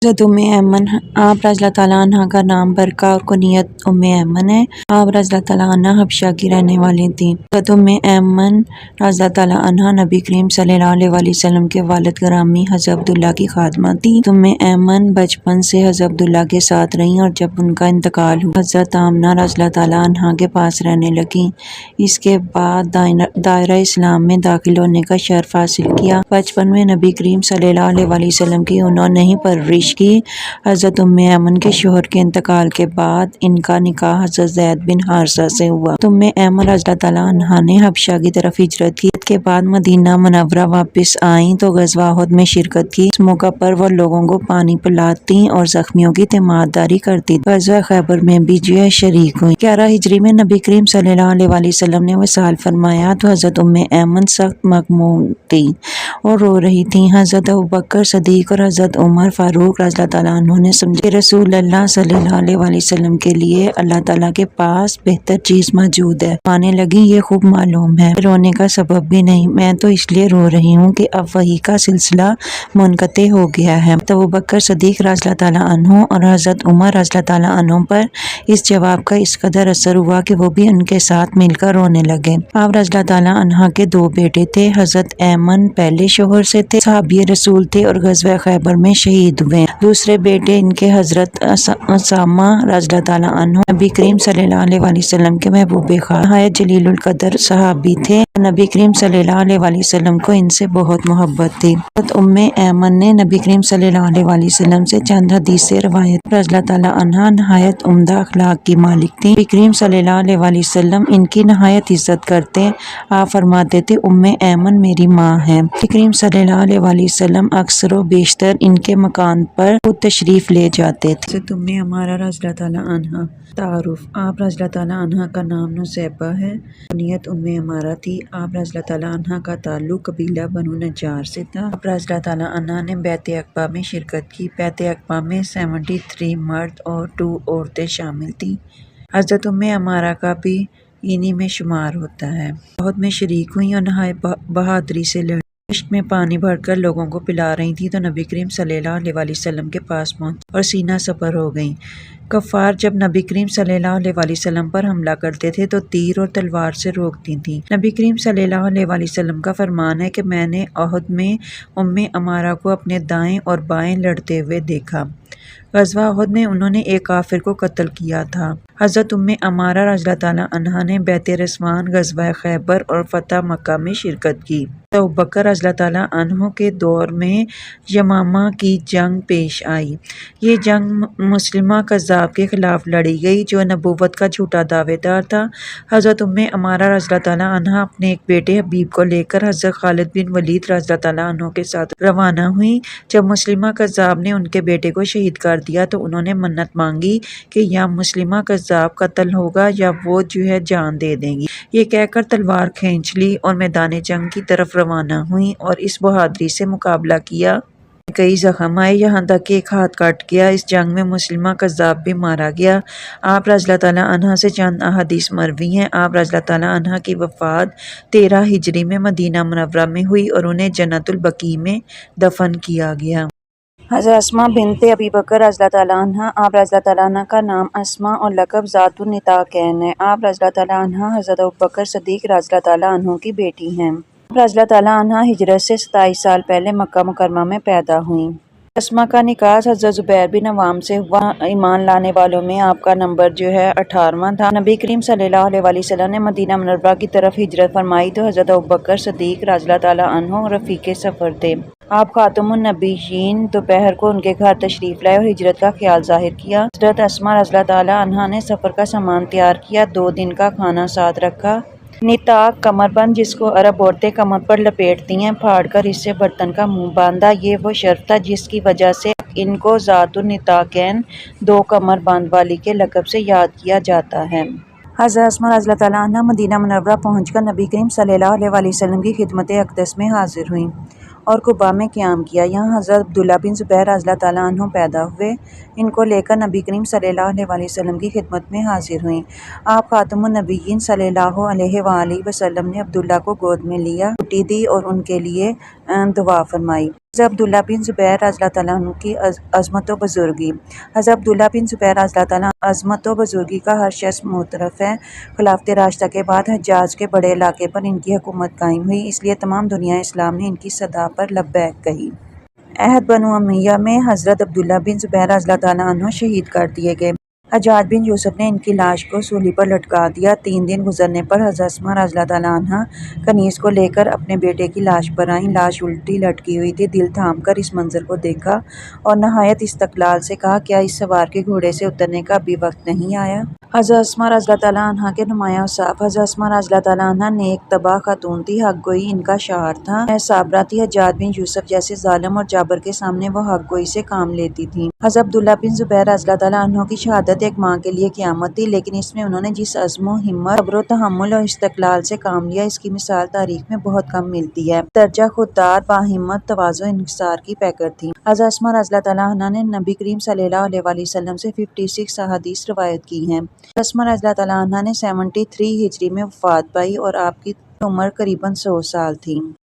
حضرت ام ایمن آپ رضی اللہ تعالیٰ عنہ کا نام برکہ اور کنیت ام ایمن ہے۔ آپ رضی اللہ تعالیٰ عنہ حبشہ کی رہنے والی تھیں۔ حضرت ام ایمن رضی اللہ تعالیٰ عنہ نبی کریم صلی اللہ علیہ وسلم کے والد گرامی حضرت عبداللہ کی خادمہ تھیں۔ ام ایمن بچپن سے حضرت عبداللہ کے ساتھ رہیں اور جب ان کا انتقال ہوا حضرت آمنہ رضی اللہ تعالیٰ عنہ کے پاس رہنے لگیں۔ اس کے بعد دائرہ اسلام میں داخل ہونے کا شرف حاصل کیا۔ بچپن میں نبی کریم صلی اللہ علیہ وسلم کی انہوں نے ہی پرورش کی۔ حضرت ام ایمن کے شوہر کے انتقال کے بعد ان کا نکاح حضرت زید بن حارثہ سے ہوا۔ ام ایمن رضی اللہ تعالیٰ عنہا نے حبشہ کی طرف ہجرت کی۔ کے بعد مدینہ منورہ واپس آئیں تو غزوہ احد میں شرکت کی۔ اس موقع پر وہ لوگوں کو پانی پلاتی اور زخمیوں کی تیمارداری کرتی۔ غزوہ خیبر میں بھی شریک ہوئی۔ 11 ہجری میں نبی کریم صلی اللہ علیہ وسلم نے وصال فرمایا تو حضرت ام ایمن سخت مغموم تھی اور رو رہی تھیں۔ حضرت ابوبکر صدیق اور حضرت عمر فاروق رضی اللہ تعالیٰ عنہ نے سمجھا کہ رسول اللہ صلی اللہ علیہ وسلم کے لیے اللہ تعالیٰ کے پاس بہتر چیز موجود ہے۔ آنے لگی یہ خوب معلوم ہے، رونے کا سبب بھی نہیں، میں تو اس لیے رو رہی ہوں کہ اب وحی کا سلسلہ منقطع ہو گیا ہے۔ ابوبکر صدیق رضی اللہ تعالیٰ عنہ اور حضرت عمر رضی اللہ تعالیٰ عنہ پر اس جواب کا اس قدر اثر ہوا کہ وہ بھی ان کے ساتھ مل کر رونے لگے۔ آپ رضی اللہ تعالیٰ عنہ کے 2 بیٹے تھے۔ حضرت ایمن پہلے شوہر سے تھے، صحابی رسول تھے اور غزوہ خیبر میں شہید ہوئے۔ دوسرے بیٹے ان کے حضرت اسامہ رضی اللہ تعالیٰ عنہ نبی کریم صلی اللہ علیہ وسلم کے محبوب خاص نہایت جلیل القدر صحابی تھے۔ نبی کریم صلی اللہ علیہ وسلم کو ان سے بہت محبت تھی۔ حضرت ام ایمن نے نبی کریم صلی اللہ علیہ وسلم سے چند حدیثیں روایت۔ رضی اللہ تعالیٰ عنہا نہایت عمدہ اخلاق کی مالک تھی۔ نبی کریم صلی اللہ علیہ وسلم ان کی نہایت عزت کرتے۔ آپ فرماتے تھے ام ایمن میری ماں ہے۔ نبی کریم صلی اللہ علیہ وسلم اکثر و بیشتر ان کے مکان پر خود تشریف لے جاتے تھے۔ حضرت ام عمارہ رضی اللہ تعالیٰ عنہا تعارف۔ آپ رضی اللہ تعالیٰ عنہ کا نام نصیبہ ہے، کنیت ام عمارہ تھی۔ آپ رضی اللہ تعالیٰ عنہ کا تعلق قبیلہ بنو نجار سے تھا۔ آپ رضی اللہ تعالیٰ عنہ نے بیعت عقبہ میں شرکت کی۔ بیعت عقبہ میں 73 مرد اور 2 عورتیں شامل تھیں۔ حضرت ام عمارہ کا بھی انہی میں شمار ہوتا ہے۔ احد میں شریک ہوئی اور نہایت بہادری سے لڑیں۔ مشک میں پانی بھر کر لوگوں کو پلا رہی تھیں تو نبی کریم صلی اللہ علیہ وسلم کے پاس پہنچی اور سینہ سپر ہو گئیں۔ کفار جب نبی کریم صلی اللہ علیہ وسلم پر حملہ کرتے تھے تو تیر اور تلوار سے روکتی تھیں۔ نبی کریم صلی اللہ علیہ وسلم کا فرمان ہے کہ میں نے احد میں ام عمارہ کو اپنے دائیں اور بائیں لڑتے ہوئے دیکھا۔ غزوہ احد میں انہوں نے ایک کافر کو قتل کیا تھا۔ حضرت ام عمارہ رضی اللہ تعالیٰ عنہا نے بیعت رضوان، غزوہ خیبر اور فتح مکہ میں شرکت کی۔ ابوبکر رضی اللہ تعالیٰ عنہ کے دور میں یمامہ کی جنگ پیش آئی۔ یہ جنگ مسلمہ کذاب کے خلاف لڑی گئی جو نبوت کا جھوٹا دعوے دار تھا۔ حضرت ام عمارہ رضی اللہ تعالیٰ عنہا اپنے ایک بیٹے حبیب کو لے کر حضرت خالد بن ولید رضی اللہ تعالیٰ عنہ کے ساتھ روانہ ہوئی۔ جب مسلمہ کذاب نے ان کے بیٹے کو شہید کر دیا تو انہوں نے منت مانگی کہ یا مسلمہ کذاب قتل ہوگا یا وہ جان دے دیں گی۔ یہ کہہ کر تلوار کھینچ لی اور میدان جنگ کی طرف روانہ ہوئی اور اس بہادری سے مقابلہ کیا۔ کئی زخم آئے، یہاں تک کہ ایک ہاتھ کٹ گیا۔ اس جنگ میں مسلمہ کذاب بھی مارا گیا۔ آپ رضی اللہ تعالیٰ عنہ سے چند احادیث مروی ہیں۔ آپ رضی اللہ تعالیٰ عنہ کی وفات 13 ہجری میں مدینہ منورہ میں ہوئی اور انہیں جنت البقیع میں دفن کیا گیا۔ حضرت اسماء بنت ابی بکر رضی اللہ تعالیٰ عنہا۔ آپ رضی اللہ تعالیٰ عنہ کا نام اسماء اور لقب ذات النطاقین ہے۔ آپ رضی اللہ تعالیٰ عنہ حضرت ابوبکر صدیق رضی اللہ تعالیٰ عنہ کی بیٹی ہیں۔ آپ رضی اللہ تعالیٰ عنہ ہجرت سے 27 سال پہلے مکہ مکرمہ میں پیدا ہوئیں۔ اسماء کا نکاح حضرت زبیر بن عوام سے ہوا۔ ایمان لانے والوں میں آپ کا نمبر 18واں تھا۔ نبی کریم صلی اللہ علیہ وسلم نے مدینہ منورہ کی طرف ہجرت فرمائی تو حضرت ابوبکر صدیق رضی اللہ تعالیٰ عنہ رفیق سفر تھے۔ آپ خاتم النبیین دوپہر کو ان کے گھر تشریف لائے اور ہجرت کا خیال ظاہر کیا۔ حضرت اسماء رضی اللہ تعالیٰ عنہا نے سفر کا سامان تیار کیا، 2 دن کا کھانا ساتھ رکھا۔ نطاق کمربند جس کو عرب عورتیں کمر پر لپیٹتی ہیں، پھاڑ کر اس سے برتن کا منہ باندھا۔ یہ وہ شرف تھا جس کی وجہ سے ان کو ذات النطاقین 2 کمر بند والی کے لقب سے یاد کیا جاتا ہے۔ حضرت اسماء رضی اللہ تعالیٰ عنہا مدینہ منورہ پہنچ کر نبی کریم صلی اللہ علیہ وسلم کی خدمت اقدس میں حاضر ہوئیں اور قباء میں قیام کیا۔ یہاں حضرت عبداللہ بن زبیر رضی اللہ تعالیٰ عنہ پیدا ہوئے۔ ان کو لے کر نبی کریم صلی اللہ علیہ وسلم کی خدمت میں حاضر ہوئیں۔ آپ خاتم النبیین صلی اللہ علیہ وآلہ وسلم نے عبداللہ کو گود میں لیا، روٹی دی اور ان کے لیے دعا فرمائی۔ حضرت عبداللہ بن زبیر رضی اللہ تعالیٰ عنہ کی عظمت و بزرگی۔ حضرت عبداللہ بن زبیر رضی اللہ تعالیٰ عنہ عظمت و بزرگی کا ہر شخص معترف ہے۔ خلافت راشدہ کے بعد حجاز کے بڑے علاقے پر ان کی حکومت قائم ہوئی، اس لیے تمام دنیا اسلام نے ان کی صدا پر لبیک کہی۔ عہد بنو امیہ میں حضرت عبداللہ بن زبیر رضی اللہ تعالیٰ عنہ شہید کر دیے گئے۔ حجاج بن یوسف نے ان کی لاش کو سولی پر لٹکا دیا۔ 3 دن گزرنے پر حضرت اسماء رضی اللہ تعالیٰ عنہا کنیز کو لے کر اپنے بیٹے کی لاش پر آئیں۔ لاش الٹی لٹکی ہوئی تھی۔ دل تھام کر اس منظر کو دیکھا اور نہایت استقلال سے کہا، کیا اس سوار کے گھوڑے سے اترنے کا ابھی وقت نہیں آیا؟ حضرت اسماء رضی اللہ تعالیٰ عنہا کے نمایاں اوصاف۔ حضرت اسماء رضی اللہ تعالیٰ عنہا نیک طبع خاتون تھی، حق گوئی ان کا شعار تھا۔ صابرہ تھی۔ حجاج بن یوسف جیسے ظالم اور جابر کے سامنے وہ حق گوئی سے کام لیتی تھیں۔ حضرت عبداللہ بن زبیر رضی اللہ تعالیٰ عنہ کی شہادت ایک ماں کے لیے قیامت تھی، لیکن اس میں انہوں نے جس عزم و ہمت، صبر و تحمل اور استقلال سے کام لیا، اس کی مثال تاریخ میں بہت کم ملتی ہے۔ درجہ خوددار، باہمت، تواضع و انکسار کی پیکر تھیں۔ حضرت اسماء رضی اللہ تعالیٰ عنہا نے نبی کریم صلی اللہ علیہ وآلہ وسلم سے 56 احادیث روایت کی ہیں۔ حضرت اسماء رضی اللہ تعالیٰ عنہا نے 73 ہجری میں وفات پائی اور آپ کی عمر قریباً 100 سال تھی۔